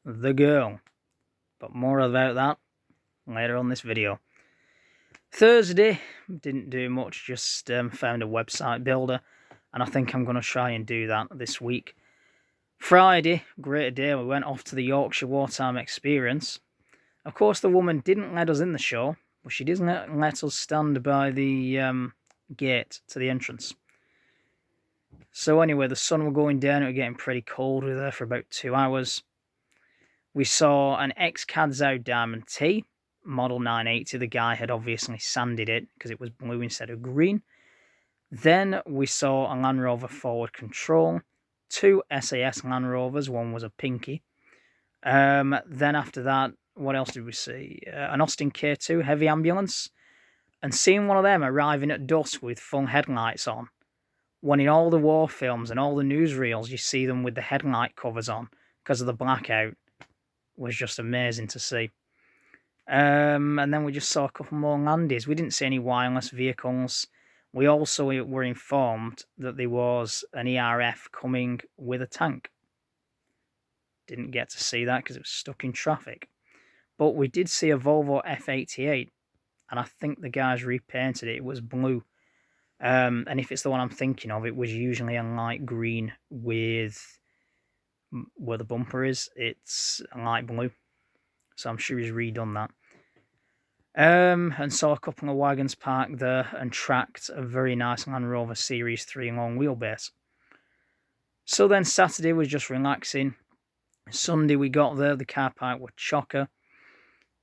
the girl. But more about that later on this video. Thursday, didn't do much, just found a website builder, and I think I'm going to try and do that this week. Friday, great day, we went off to the Yorkshire Wartime Experience. Of course, the woman didn't let us in the show, but she didn't let us stand by the gate to the entrance. So anyway, the sun was going down, it was getting pretty cold. We were there for about 2 hours. We saw an ex-Cadzao Diamond T, model 980. The guy had obviously sanded it because it was blue instead of green. Then we saw a Land Rover Forward Control, 2 SAS Land Rovers, one was a Pinky. Then after that, what else did we see? An Austin K2 heavy ambulance, and seeing one of them arriving at dusk with full headlights on, when in all the war films and all the newsreels you see them with the headlight covers on because of the blackout, was just amazing to see. And then we just saw a couple more landies. We didn't see any wireless vehicles. We also were informed that there was an ERF coming with a tank. Didn't get to see that because it was stuck in traffic. But we did see a Volvo F88, and I think the guys repainted it. It was blue. And if it's the one I'm thinking of, it was usually a light green with where the bumper is. It's a light blue. So I'm sure he's redone that. And saw a couple of wagons parked there and tracked a very nice Land Rover Series 3 long wheelbase. So then Saturday was just relaxing. Sunday we got there, the car park was chocker.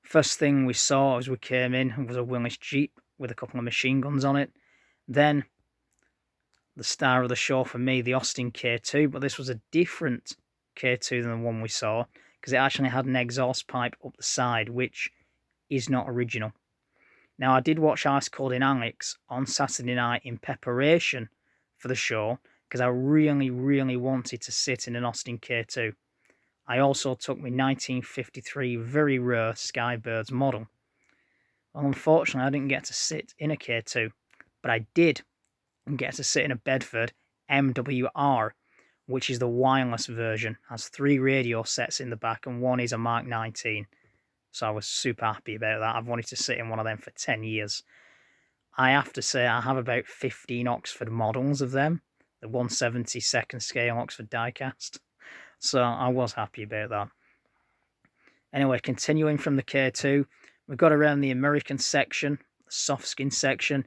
First thing we saw as we came in was a Willis Jeep with a couple of machine guns on it. Then the star of the show for me, the Austin K2, but this was a different K2 than the one we saw because it actually had an exhaust pipe up the side, which is not original. Now, I did watch Ice Cold in Alex on Saturday night in preparation for the show because I really, really wanted to sit in an Austin K2. I also took my 1953 very rare Skybirds model. Well, unfortunately, I didn't get to sit in a K2, but I did get to sit in a Bedford MWR, which is the wireless version. It has 3 radio sets in the back and one is a Mark 19. So I was super happy about that. I've wanted to sit in one of them for 10 years. I have to say I have about 15 Oxford models of them, the 1/72nd scale Oxford diecast. So I was happy about that. Anyway, continuing from the K2, we got around the American section, the soft skin section,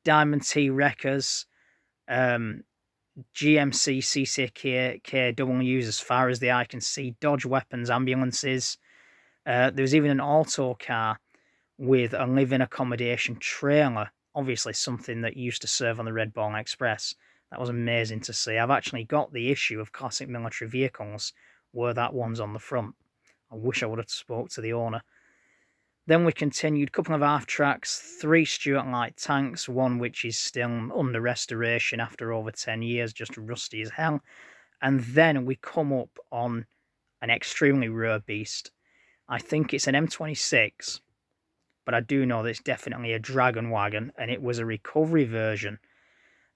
Diamond T Wreckers, GMC CCK KWs as far as the eye can see, Dodge Weapons ambulances. There was even an auto car with a live-in accommodation trailer, obviously something that used to serve on the Red Ball Express. That was amazing to see. I've actually got the issue of classic military vehicles where that one's on the front. I wish I would have spoke to the owner. Then we continued, a couple of half tracks, 3 Stuart Light tanks, one which is still under restoration after over 10 years, just rusty as hell. And then we come up on an extremely rare beast. I think it's an M26, but I do know that it's definitely a Dragon Wagon, and it was a recovery version.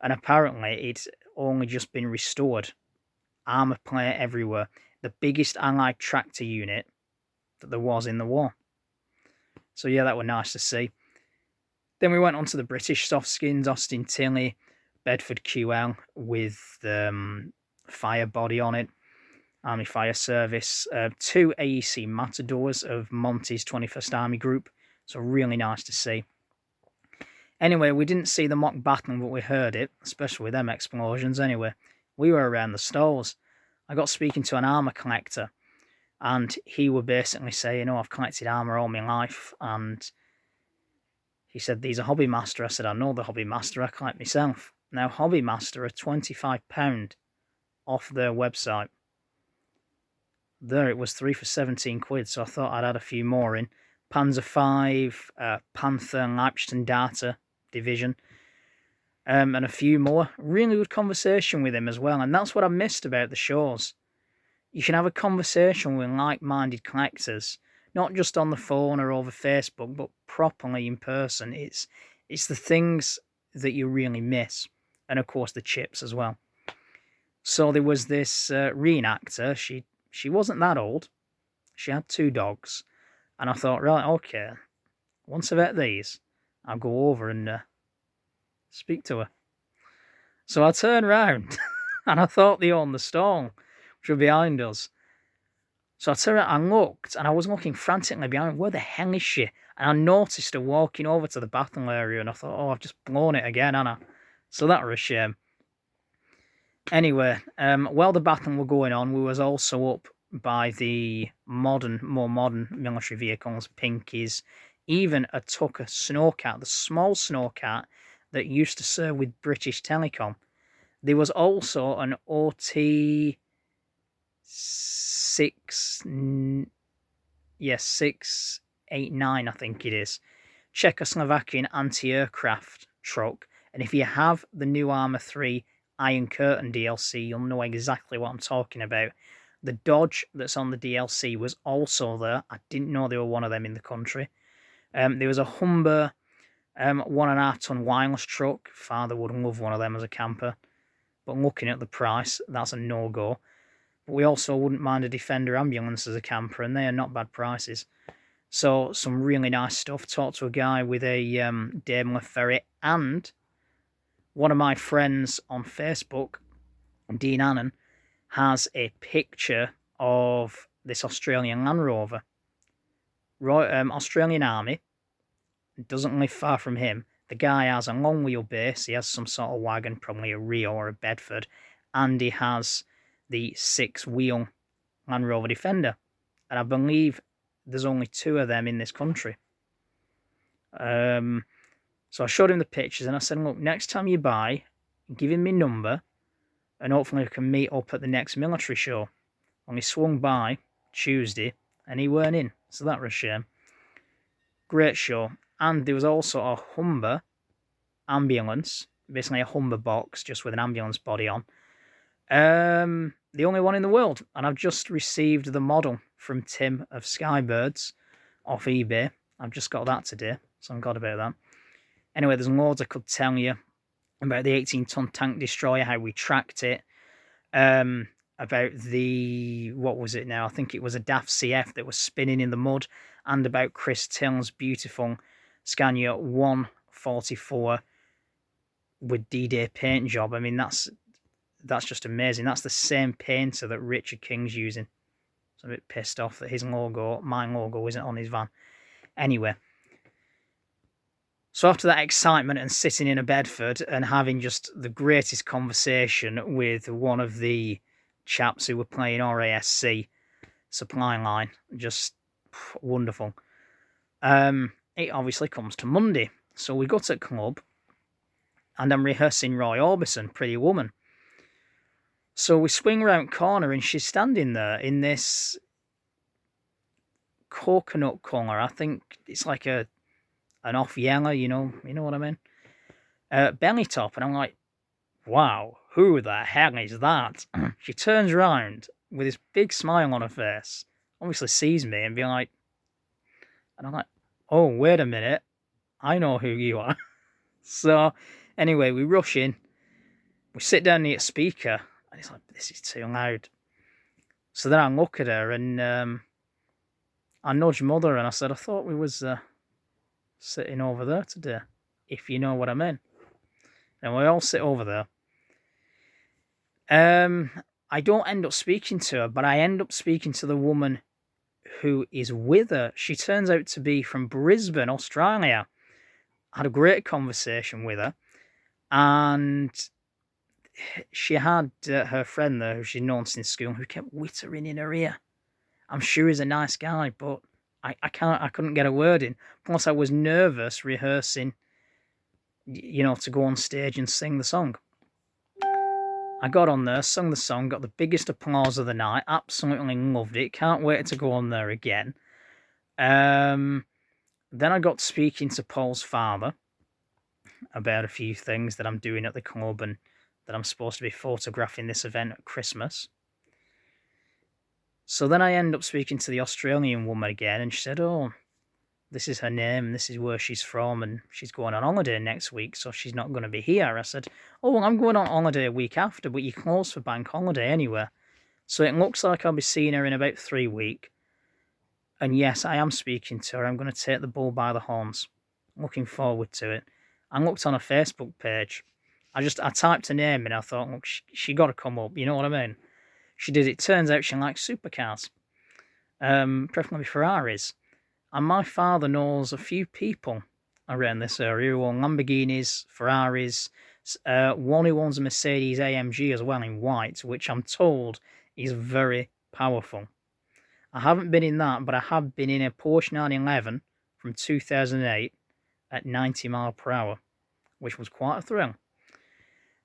And apparently it's only just been restored. Armour plate everywhere. The biggest Allied tractor unit that there was in the war. So yeah, that was nice to see. Then we went on to the British soft skins, Austin Tilley, Bedford QL with fire body on it, Army Fire Service, 2 AEC Matadors of Monty's 21st Army Group. So really nice to see. Anyway, we didn't see the mock battle, but we heard it, especially with them explosions. Anyway, we were around the stalls. I got speaking to an armour collector, and he were basically saying, I've collected armour all my life, and he said, these are Hobby Master. I said, I know the Hobby Master, I collect myself. Now, Hobby Master are £25 off their website. There it was 3 for 17 quid, so I thought I'd add a few more in. Panzer V, Panther, Leipzig Data Division, and a few more. Really good conversation with him as well, and that's what I missed about the shows. You can have a conversation with like-minded collectors, not just on the phone or over Facebook, but properly in person. It's the things that you really miss, and of course the chips as well. So there was this reenactor. She wasn't that old. She had 2 dogs. And I thought, right, okay, once I've ate these, I'll go over and speak to her. So I turned round and I thought they owned the stall, which were behind us. So I turned around and looked, and I was looking frantically behind. Where the hell is she? And I noticed her walking over to the bathroom area, and I thought, oh, I've just blown it again, haven't I? So that was a shame. Anyway, while the bathroom were going on, we was also up by the more modern military vehicles, Pinkies, even a Tucker Snowcat, the small Snowcat that used to serve with British Telecom. There was also an OT 689, I think it is, Czechoslovakian anti-aircraft truck. And if you have the new Armour 3 Iron Curtain DLC, you'll know exactly what I'm talking about. The Dodge that's on the DLC was also there. I didn't know there were one of them in the country. There was a Humber 1.5 ton wireless truck. Father would love one of them as a camper. But looking at the price, that's a no-go. But we also wouldn't mind a Defender ambulance as a camper, and they are not bad prices. So some really nice stuff. Talked to a guy with a Daimler Ferry, and one of my friends on Facebook, Dean Annan, has a picture of this Australian Land Rover. Australian Army, doesn't live far from him. The guy has a long wheelbase, he has some sort of wagon, probably a Rio or a Bedford, and he has the 6-wheel Land Rover Defender. And I believe there's only 2 of them in this country. So I showed him the pictures and I said, look, next time you buy, give him my number and hopefully we can meet up at the next military show. And he swung by Tuesday and he weren't in, so that was a shame. Great show. And there was also a Humber ambulance, basically a Humber box just with an ambulance body on. The only one in the world. And I've just received the model from Tim of Skybirds off eBay. I've just got that today, so I'm glad about that. Anyway, there's loads I could tell you about the 18-ton tank destroyer, how we tracked it, about the, what was it now? I think it was a DAF CF that was spinning in the mud, and about Chris Till's beautiful Scania 144 with D-Day paint job. I mean, that's just amazing. That's the same painter that Richard King's using. So I'm a bit pissed off that his logo, my logo, isn't on his van. Anyway, so after that excitement and sitting in a Bedford and having just the greatest conversation with one of the chaps who were playing RASC supply line, just wonderful. It obviously comes to Monday. So we got at club and I'm rehearsing Roy Orbison, Pretty Woman. So we swing round corner and she's standing there in this coconut colour. I think it's like an off yellow, you know what I mean? Belly top, and I'm like, wow, who the hell is that? She turns around with this big smile on her face, obviously sees me and be like, and I'm like, oh, wait a minute, I know who you are. So anyway, we rush in, we sit down near a speaker, and it's like, this is too loud. So then I look at her and I nudge mother and I said, I thought we was sitting over there today, if you know what I mean. And we all sit over there. I don't end up speaking to her, but I end up speaking to the woman who is with her. She turns out to be from Brisbane, Australia. I had a great conversation with her, and she had her friend there who she'd known since school who kept whittering in her ear. I'm sure he's a nice guy, but I couldn't get a word in. Plus, I was nervous rehearsing, to go on stage and sing the song. I got on there, sung the song, got the biggest applause of the night, absolutely loved it, can't wait to go on there again. Then I got speaking to Paul's father about a few things that I'm doing at the club and that I'm supposed to be photographing this event at Christmas. So then I end up speaking to the Australian woman again, and she said, oh, this is her name, and this is where she's from, and she's going on holiday next week, so she's not going to be here. I said, oh, well, I'm going on holiday a week after, but you're closed for bank holiday anyway. So it looks like I'll be seeing her in about 3 weeks. And yes, I am speaking to her. I'm going to take the bull by the horns. Looking forward to it. I looked on her Facebook page. I typed her name and I thought, look, she got to come up. You know what I mean? She did. It turns out she likes supercars, preferably Ferraris. And my father knows a few people around this area who own Lamborghinis, Ferraris. One who owns a Mercedes AMG as well in white, which I'm told is very powerful. I haven't been in that, but I have been in a Porsche 911 from 2008 at 90 mile per hour, which was quite a thrill.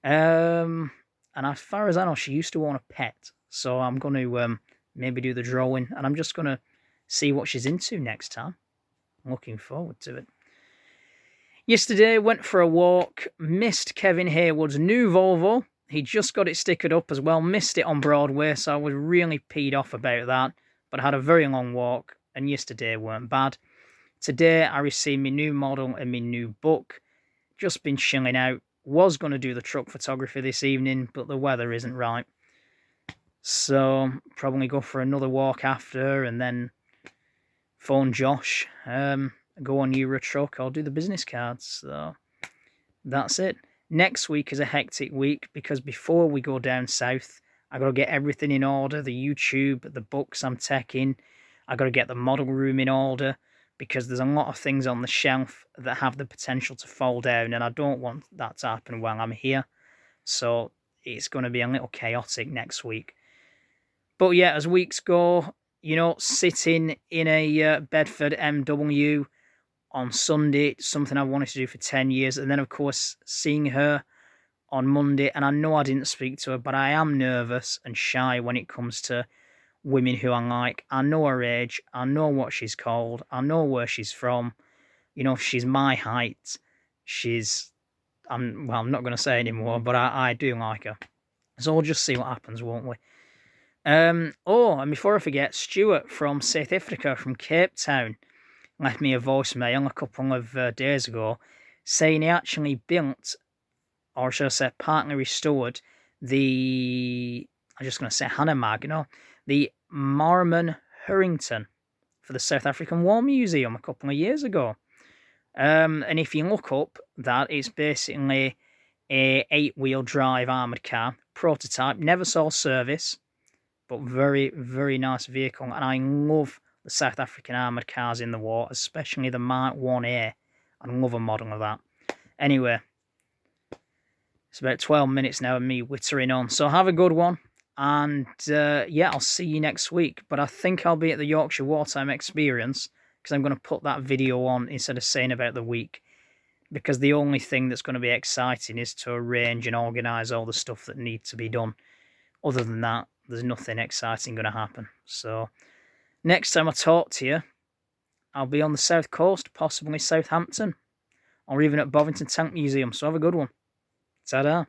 And as far as I know, she used to own a pet, so I'm going to maybe do the drawing, and I'm just going to see what she's into next time. I'm looking forward to it. Yesterday, went for a walk, missed Kevin Haywood's new Volvo. He just got it stickered up as well, missed it on Broadway, so I was really peed off about that. But I had a very long walk, and yesterday weren't bad. Today, I received my new model and my new book. Just been chilling out. Was going to do the truck photography this evening, but the weather isn't right. So, probably go for another walk after, and then phone Josh, go on Euro Truck, or do the business cards. So, that's it. Next week is a hectic week, because before we go down south, I got to get everything in order, the YouTube, the books I'm taking. I got to get the model room in order, because there's a lot of things on the shelf that have the potential to fall down, and I don't want that to happen while I'm here. So it's going to be a little chaotic next week. But yeah, as weeks go, sitting in a Bedford MW on Sunday, something I wanted to do for 10 years, and then of course seeing her on Monday, and I know I didn't speak to her, but I am nervous and shy when it comes to women who I like. I know her age, I know what she's called, I know where she's from. She's my height. I'm not going to say anymore, but I do like her. So we'll just see what happens, won't we? And before I forget, Stuart from South Africa, from Cape Town, left me a voicemail a couple of days ago saying he actually built, or should I say partly restored, I'm just going to say Hanomag, the Marmon Harrington for the South African War Museum a couple of years ago. And if you look up that, it's basically a 8-wheel drive armoured car, prototype, never saw service, but very, very nice vehicle. And I love the South African armoured cars in the war, especially the Mark 1A. I love a model of that. Anyway, it's about 12 minutes now of me wittering on. So have a good one. And yeah, I'll see you next week. But I think I'll be at the Yorkshire Wartime Experience, because I'm going to put that video on instead of saying about the week. Because the only thing that's going to be exciting is to arrange and organise all the stuff that needs to be done. Other than that, there's nothing exciting going to happen. So, next time I talk to you, I'll be on the south coast, possibly Southampton, or even at Bovington Tank Museum. So have a good one. Ta-da.